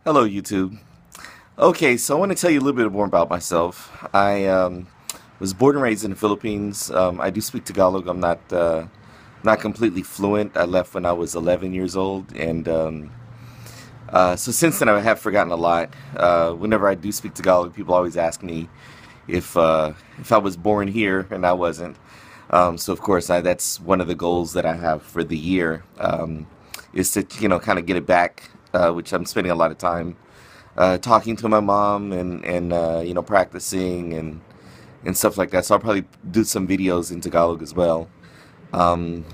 Hello, YouTube. Okay, so I want to tell you a little bit more about myself. I was born and raised in the Philippines. I do speak Tagalog. I'm not completely fluent. I left when I was 11 years old, and so since then I have forgotten a lot. Whenever I do speak Tagalog, people always ask me if I was born here, and I wasn't. So of course, that's one of the goals that I have for the year, is to kind of get it back, which I'm spending a lot of time talking to my mom and practicing and stuff like that. So I'll probably do some videos in Tagalog as well. Um,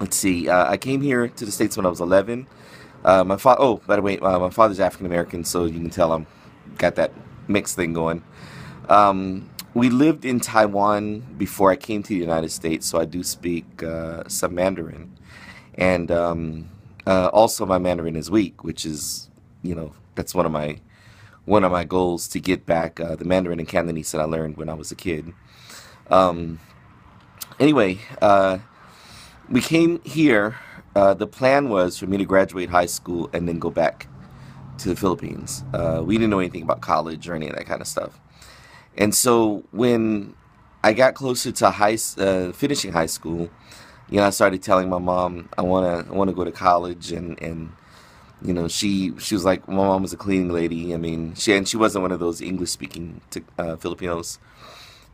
let's see. I came here to the States when I was 11. My father. Oh, by the way, my father's African American, so you can tell I'm got that mixed thing going. We lived in Taiwan before I came to the United States, so I do speak some Mandarin, and also my Mandarin is weak, which is that's one of my goals to get back the Mandarin and Cantonese that I learned when I was a kid. Um, anyway, we came here. The plan was for me to graduate high school and then go back to the Philippines. We didn't know anything about college or any of that kind of stuff. And so when I got closer to finishing high school, I started telling my mom I wanna go to college, and she was like, my mom was a cleaning lady. I mean, she wasn't one of those English speaking Filipinos,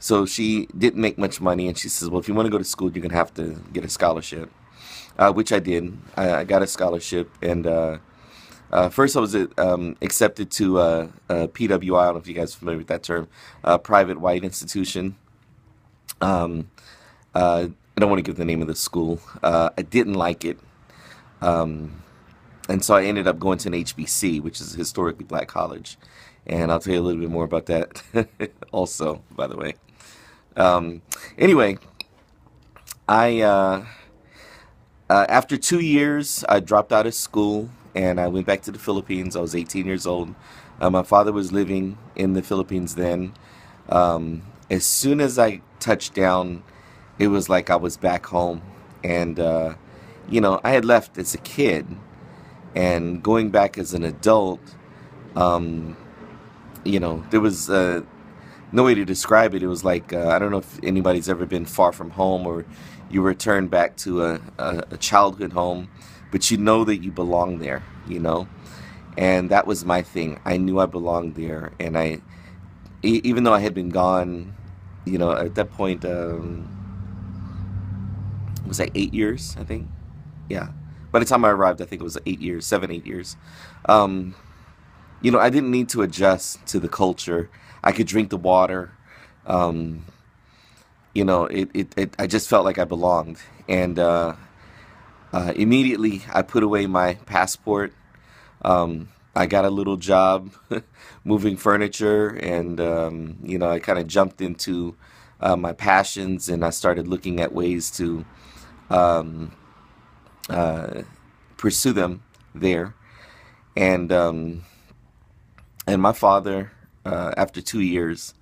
so she didn't make much money. And she says, well, if you want to go to school, you're gonna have to get a scholarship, which I did. I got a scholarship, and first I was accepted to PWI. I don't know if you guys are familiar with that term, private white institution. Um, I don't want to give the name of the school. I didn't like it. Um, and so I ended up going to an HBC, which is a historically black college, and I'll tell you a little bit more about that also, by the way. Um, anyway, I after 2 years, I dropped out of school and I went back to the Philippines. I was 18 years old. My father was living in the Philippines then. As soon as I touched down, it was like I was back home, and I had left as a kid, and going back as an adult. Um, there was no way to describe it. It was like I don't know if anybody's ever been far from home, or you return back to a childhood home, but you know that you belong there, and that was my thing. I knew I belonged there, and even though I had been gone, at that point, it was like 8 years, I think. Yeah. By the time I arrived, I think it was 8 years, 7, 8 years. Um, I didn't need to adjust to the culture. I could drink the water. Um, I just felt like I belonged. And immediately I put away my passport. I got a little job moving furniture, and I kind of jumped into my passions, and I started looking at ways to um, uh, pursue them there. And my father, after 2 years,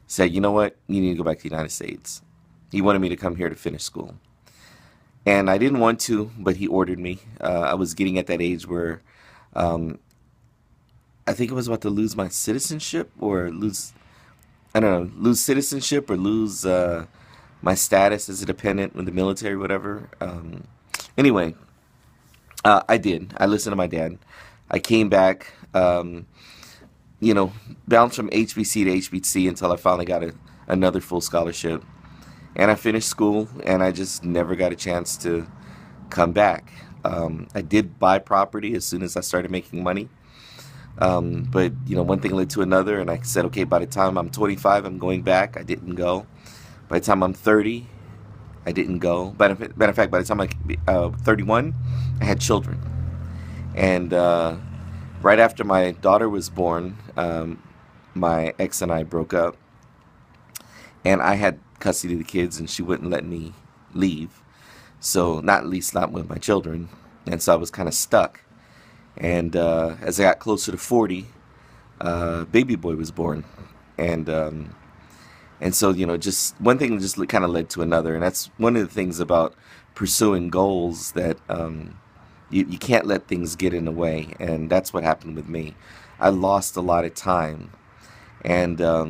said, "You know what? You need to go back to the United States." He wanted me to come here to finish school, and I didn't want to, but he ordered me. I was getting at that age where um, I think I was about to lose my citizenship, or lose, I don't know, lose citizenship, or lose my status as a dependent with the military, whatever. Anyway, I did. I listened to my dad. I came back, you know, bounced from HBC to HBC until I finally got another full scholarship. And I finished school, and I just never got a chance to come back. I did buy property as soon as I started making money. But, one thing led to another, and I said, okay, by the time I'm 25, I'm going back. I didn't go. By the time I'm 30, I didn't go. Matter of fact, by the time I 31, I had children. And right after my daughter was born, my ex and I broke up, and I had custody of the kids, and she wouldn't let me leave. So, not at least not with my children. And so I was kind of stuck. And as I got closer to 40, baby boy was born. And so, just one thing just kind of led to another. And that's one of the things about pursuing goals that You can't let things get in the way, and that's what happened with me. I lost a lot of time, and I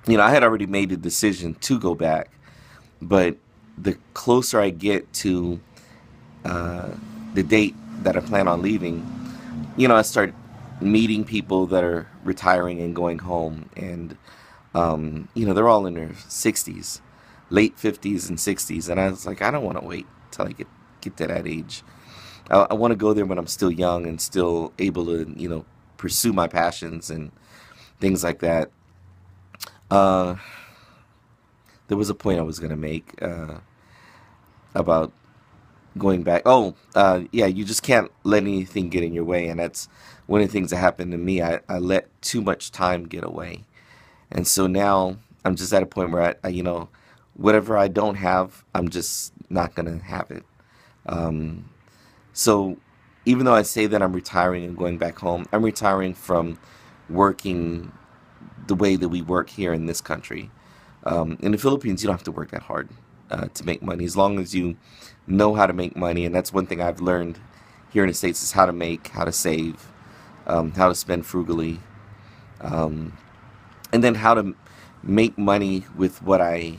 had already made the decision to go back, but the closer I get to uh, the date that I plan on leaving, I start meeting people that are retiring and going home, and they're all in their 60s, late 50s and 60s, and I was like, I don't want to wait till I get to that age. I want to go there when I'm still young and still able to, pursue my passions and things like that. Uh, there was a point I was going to make about going back. Oh, yeah, you just can't let anything get in your way, and that's one of the things that happened to me. I let too much time get away, and so now I'm just at a point where whatever I don't have, I'm just not gonna have it. Um, so even though I say that I'm retiring and going back home, I'm retiring from working the way that we work here in this country. In the Philippines, you don't have to work that hard to make money, as long as you know how to make money. And that's one thing I've learned here in the States is how to make, how to save, how to spend frugally, um, and then how to make money with what I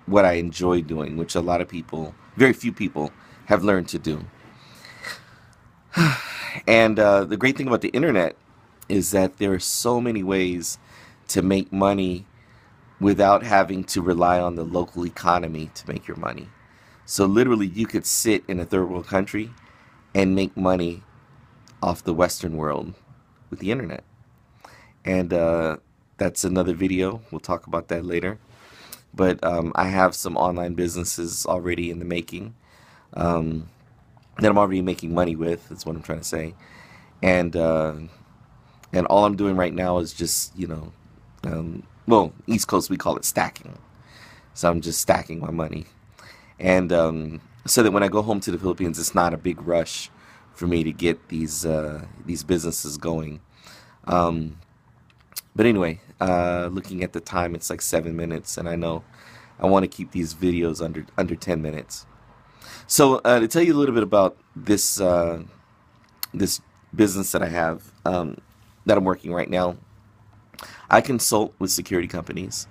enjoy doing, which a lot of people, very few people, have learned to do. And the great thing about the internet is that there are so many ways to make money without having to rely on the local economy to make your money. So literally, you could sit in a third world country and make money off the Western world with the internet. And that's another video. We'll talk about that later. But I have some online businesses already in the making um, that I'm already making money with. That's what I'm trying to say. And all I'm doing right now is just well, East Coast we call it stacking. So I'm just stacking my money, and so that when I go home to the Philippines, it's not a big rush for me to get these businesses going. Um, but anyway, looking at the time, it's like 7 minutes, and I know I want to keep these videos under 10 minutes. So to tell you a little bit about this business that I have that I'm working right now, I consult with security companies,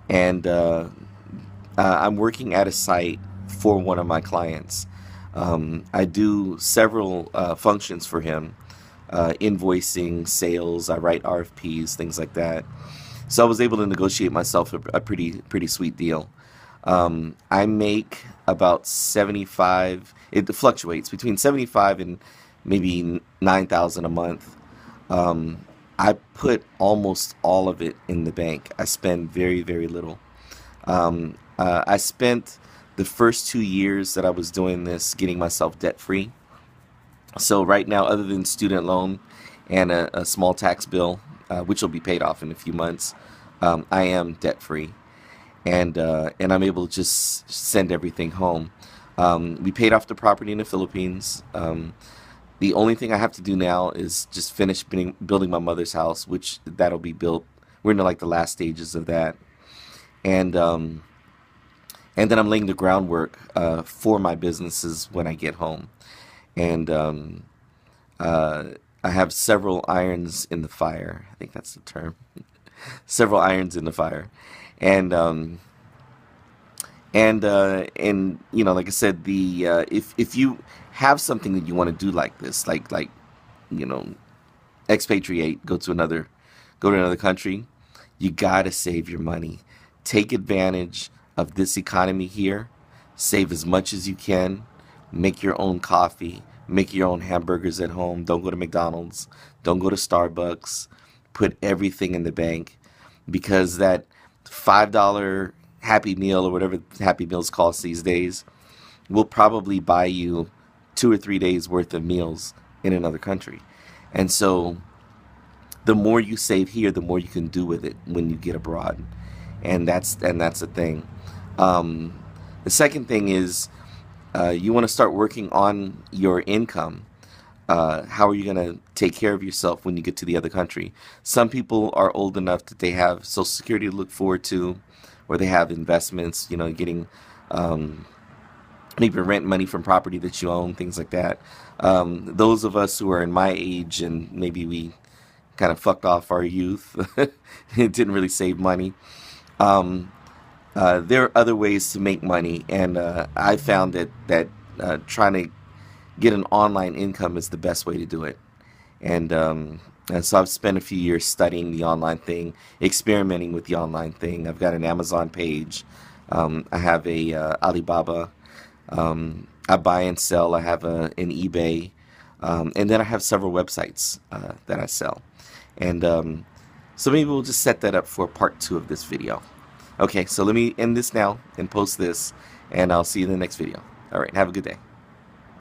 and I'm working at a site for one of my clients. I do several functions for him, invoicing, sales. I write RFPs, things like that. So I was able to negotiate myself a pretty sweet deal. I make about 75. It fluctuates between 75 and maybe 9,000 a month. Um, I put almost all of it in the bank. I spend very little. I spent the first 2 years that I was doing this getting myself debt free. So right now, other than student loan and a small tax bill, which will be paid off in a few months, I am debt free, and I'm able to just send everything home. We paid off the property in the Philippines. The only thing I have to do now is just finish building my mother's house, which that'll be built. We're in like the last stages of that, and then I'm laying the groundwork for my businesses when I get home. And uh, I have several irons in the fire. I think that's the term. Several irons in the fire, and like I said, the if you have something that you want to do like this, like you know, expatriate, go to another country, you gotta save your money. Take advantage of this economy here. Save as much as you can. Make your own coffee. Make your own hamburgers at home. Don't go to McDonald's. Don't go to Starbucks. Put everything in the bank, because that $5 Happy Meal or whatever Happy Meals cost these days will probably buy you 2 or 3 days worth of meals in another country. And so the more you save here, the more you can do with it when you get abroad. And that's the thing. Um, the second thing is you want to start working on your income. How are you going to take care of yourself when you get to the other country? Some people are old enough that they have Social Security to look forward to, or they have investments, getting um, maybe rent money from property that you own, things like that. Those of us who are in my age and maybe we kind of fucked off our youth, it didn't really save money. Um, there are other ways to make money, and I found that trying to get an online income is the best way to do it. And so I've spent a few years studying the online thing, experimenting with the online thing. I've got an Amazon page. I have a Alibaba. I buy and sell. I have an eBay, and then I have several websites that I sell. And so maybe we'll just set that up for part 2 of this video. Okay, so let me end this now and post this, and I'll see you in the next video. All right, have a good day.